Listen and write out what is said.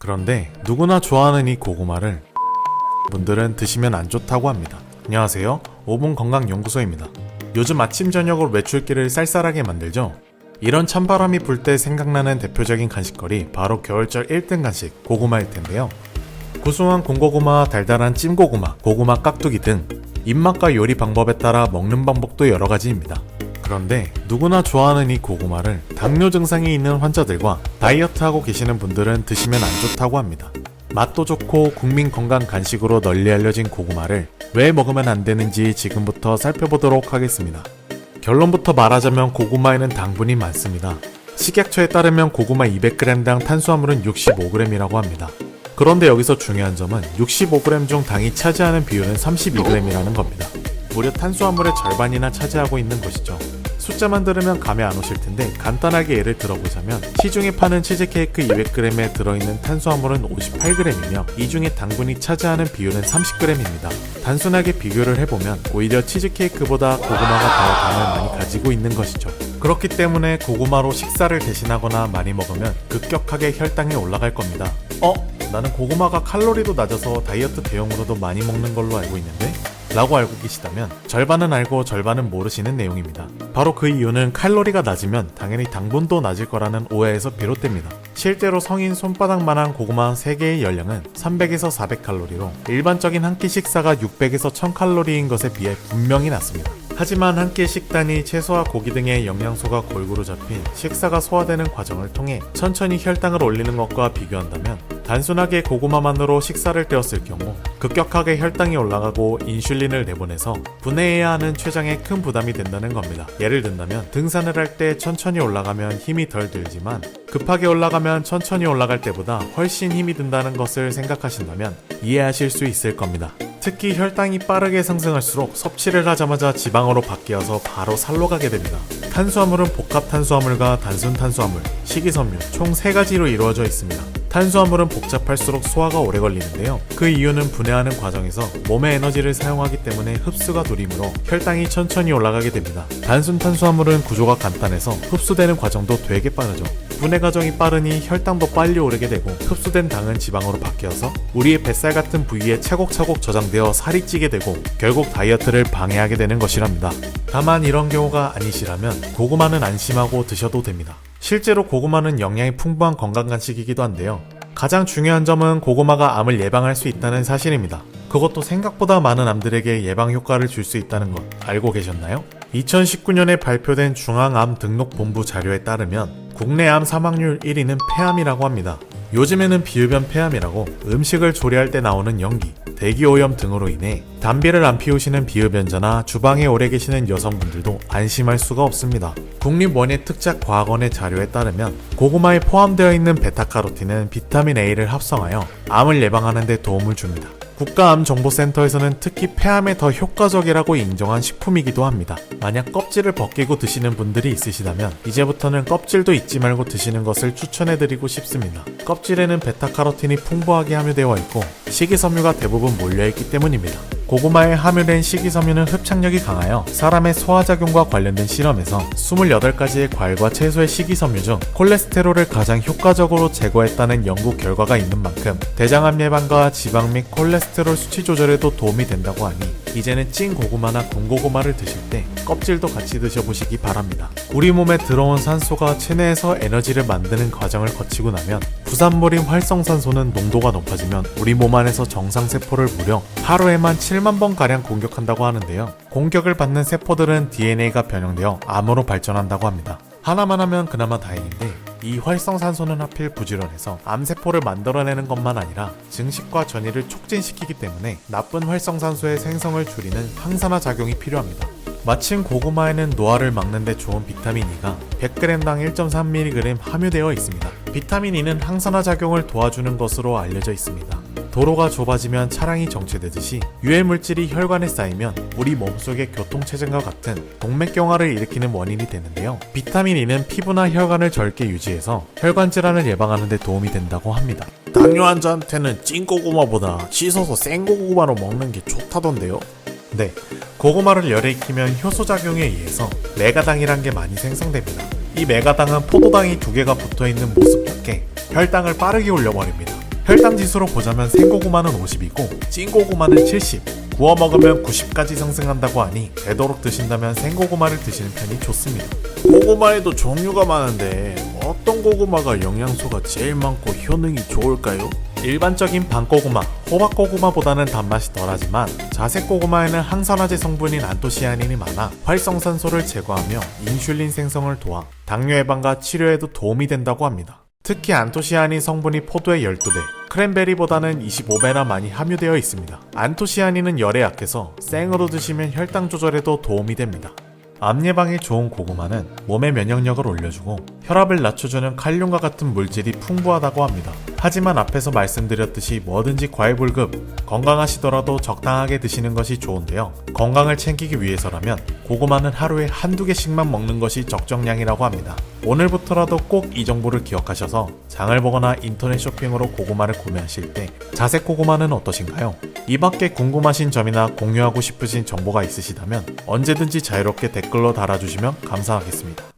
그런데 누구나 좋아하는 이 고구마를 분들은 드시면 안 좋다고 합니다. 안녕하세요. 5분 건강연구소입니다. 요즘 아침 저녁으로 외출길을 쌀쌀하게 만들죠? 이런 찬바람이 불 때 생각나는 대표적인 간식거리 바로 겨울철 1등 간식 고구마일 텐데요. 구수한 군고구마, 달달한 찜고구마, 고구마 깍두기 등 입맛과 요리 방법에 따라 먹는 방법도 여러 가지입니다. 그런데 누구나 좋아하는 이 고구마를 당뇨 증상이 있는 환자들과 다이어트하고 계시는 분들은 드시면 안 좋다고 합니다. 맛도 좋고 국민 건강 간식으로 널리 알려진 고구마를 왜 먹으면 안 되는지 지금부터 살펴보도록 하겠습니다. 결론부터 말하자면 고구마에는 당분이 많습니다. 식약처에 따르면 고구마 200g당 탄수화물은 65g이라고 합니다. 그런데 여기서 중요한 점은 65g 중 당이 차지하는 비율은 32g이라는 겁니다. 무려 탄수화물의 절반이나 차지하고 있는 것이죠. 숫자만 들으면 감이 안 오실 텐데 간단하게 예를 들어보자면 시중에 파는 치즈케이크 200g에 들어있는 탄수화물은 58g이며 이 중에 당분이 차지하는 비율은 30g입니다. 단순하게 비교를 해보면 오히려 치즈케이크보다 고구마가 더 당을 많이 가지고 있는 것이죠. 그렇기 때문에 고구마로 식사를 대신하거나 많이 먹으면 급격하게 혈당이 올라갈 겁니다. 나는 고구마가 칼로리도 낮아서 다이어트 대용으로도 많이 먹는 걸로 알고 있는데? 라고 알고 계시다면 절반은 알고 절반은 모르시는 내용입니다. 바로 그 이유는 칼로리가 낮으면 당연히 당분도 낮을 거라는 오해에서 비롯됩니다. 실제로 성인 손바닥만한 고구마 3개의 열량은 300에서 400칼로리로 일반적인 한 끼 식사가 600에서 1000칼로리인 것에 비해 분명히 낮습니다. 하지만 한 끼 식단이 채소와 고기 등의 영양소가 골고루 잡힌 식사가 소화되는 과정을 통해 천천히 혈당을 올리는 것과 비교한다면 단순하게 고구마만으로 식사를 때웠을 경우 급격하게 혈당이 올라가고 인슐린을 내보내서 분해해야 하는 췌장에 큰 부담이 된다는 겁니다. 예를 든다면 등산을 할 때 천천히 올라가면 힘이 덜 들지만 급하게 올라가면 천천히 올라갈 때보다 훨씬 힘이 든다는 것을 생각하신다면 이해하실 수 있을 겁니다. 특히 혈당이 빠르게 상승할수록 섭취를 하자마자 지방으로 바뀌어서 바로 살로 가게 됩니다. 탄수화물은 복합 탄수화물과 단순 탄수화물, 식이섬유 총 3가지로 이루어져 있습니다. 탄수화물은 복잡할수록 소화가 오래 걸리는데요. 그 이유는 분해하는 과정에서 몸의 에너지를 사용하기 때문에 흡수가 느리므로 혈당이 천천히 올라가게 됩니다. 단순 탄수화물은 구조가 간단해서 흡수되는 과정도 되게 빠르죠. 분해 과정이 빠르니 혈당도 빨리 오르게 되고 흡수된 당은 지방으로 바뀌어서 우리의 뱃살 같은 부위에 차곡차곡 저장되어 살이 찌게 되고 결국 다이어트를 방해하게 되는 것이랍니다. 다만 이런 경우가 아니시라면 고구마는 안심하고 드셔도 됩니다. 실제로 고구마는 영양이 풍부한 건강 간식이기도 한데요. 가장 중요한 점은 고구마가 암을 예방할 수 있다는 사실입니다. 그것도 생각보다 많은 암들에게 예방 효과를 줄 수 있다는 것 알고 계셨나요? 2019년에 발표된 중앙암등록본부 자료에 따르면 국내 암 사망률 1위는 폐암이라고 합니다. 요즘에는 비흡연 폐암이라고 음식을 조리할 때 나오는 연기, 대기오염 등으로 인해 담배를 안 피우시는 비흡연자나 주방에 오래 계시는 여성분들도 안심할 수가 없습니다. 국립원예특작과학원의 자료에 따르면 고구마에 포함되어 있는 베타카로틴은 비타민 A를 합성하여 암을 예방하는 데 도움을 줍니다. 국가암정보센터에서는 특히 폐암에 더 효과적이라고 인정한 식품이기도 합니다. 만약 껍질을 벗기고 드시는 분들이 있으시다면 이제부터는 껍질도 잊지 말고 드시는 것을 추천해드리고 싶습니다. 껍질에는 베타카로틴이 풍부하게 함유되어 있고 식이섬유가 대부분 몰려있기 때문입니다. 고구마에 함유된 식이섬유는 흡착력이 강하여 사람의 소화작용과 관련된 실험에서 28가지의 과일과 채소의 식이섬유 중 콜레스테롤을 가장 효과적으로 제거했다는 연구 결과가 있는 만큼 대장암 예방과 지방 및 콜레스테롤 수치 조절에도 도움이 된다고 하니 이제는 찐 고구마나 군고구마를 드실 때 껍질도 같이 드셔보시기 바랍니다. 우리 몸에 들어온 산소가 체내에서 에너지를 만드는 과정을 거치고 나면 부산물인 활성산소는 농도가 높아지면 우리 몸 안에서 정상세포를 무려 하루에만 7만 번가량 공격한다고 하는데요. 공격을 받는 세포들은 DNA가 변형되어 암으로 발전한다고 합니다. 하나만 하면 그나마 다행인데 이 활성산소는 하필 부지런해서 암세포를 만들어내는 것만 아니라 증식과 전이를 촉진시키기 때문에 나쁜 활성산소의 생성을 줄이는 항산화 작용이 필요합니다. 마침 고구마에는 노화를 막는 데 좋은 비타민 E가 100g당 1.3mg 함유되어 있습니다. 비타민 E는 항산화 작용을 도와주는 것으로 알려져 있습니다. 도로가 좁아지면 차량이 정체되듯이 유해물질이 혈관에 쌓이면 우리 몸속의 교통체증과 같은 동맥경화를 일으키는 원인이 되는데요. 비타민 E는 피부나 혈관을 젊게 유지해서 혈관 질환을 예방하는 데 도움이 된다고 합니다. 당뇨 환자한테는 찐 고구마보다 씻어서 생 고구마로 먹는 게 좋다던데요. 네, 고구마를 열에 익히면 효소작용에 의해서 메가당이란 게 많이 생성됩니다. 이 메가당은 포도당이 2개가 붙어있는 모습답게 혈당을 빠르게 올려버립니다. 혈당 지수로 보자면 생고구마는 50이고 찐고구마는 70, 구워 먹으면 90까지 상승한다고 하니 되도록 드신다면 생고구마를 드시는 편이 좋습니다. 고구마에도 종류가 많은데 어떤 고구마가 영양소가 제일 많고 효능이 좋을까요? 일반적인 밤고구마, 호박고구마보다는 단맛이 덜하지만 자색고구마에는 항산화제 성분인 안토시아닌이 많아 활성산소를 제거하며 인슐린 생성을 도와 당뇨 예방과 치료에도 도움이 된다고 합니다. 특히 안토시아닌 성분이 포도의 12배, 크랜베리보다는 25배나 많이 함유되어 있습니다. 안토시아닌은 열에 약해서 생으로 드시면 혈당 조절에도 도움이 됩니다. 암 예방에 좋은 고구마는 몸의 면역력을 올려주고 혈압을 낮춰주는 칼륨과 같은 물질이 풍부하다고 합니다. 하지만 앞에서 말씀드렸듯이 뭐든지 과일불급, 건강하시더라도 적당하게 드시는 것이 좋은데요. 건강을 챙기기 위해서라면 고구마는 하루에 한두 개씩만 먹는 것이 적정량이라고 합니다. 오늘부터라도 꼭 이 정보를 기억하셔서 장을 보거나 인터넷 쇼핑으로 고구마를 구매하실 때 자색 고구마는 어떠신가요? 이 밖에 궁금하신 점이나 공유하고 싶으신 정보가 있으시다면 언제든지 자유롭게 댓글로 달아주시면 감사하겠습니다.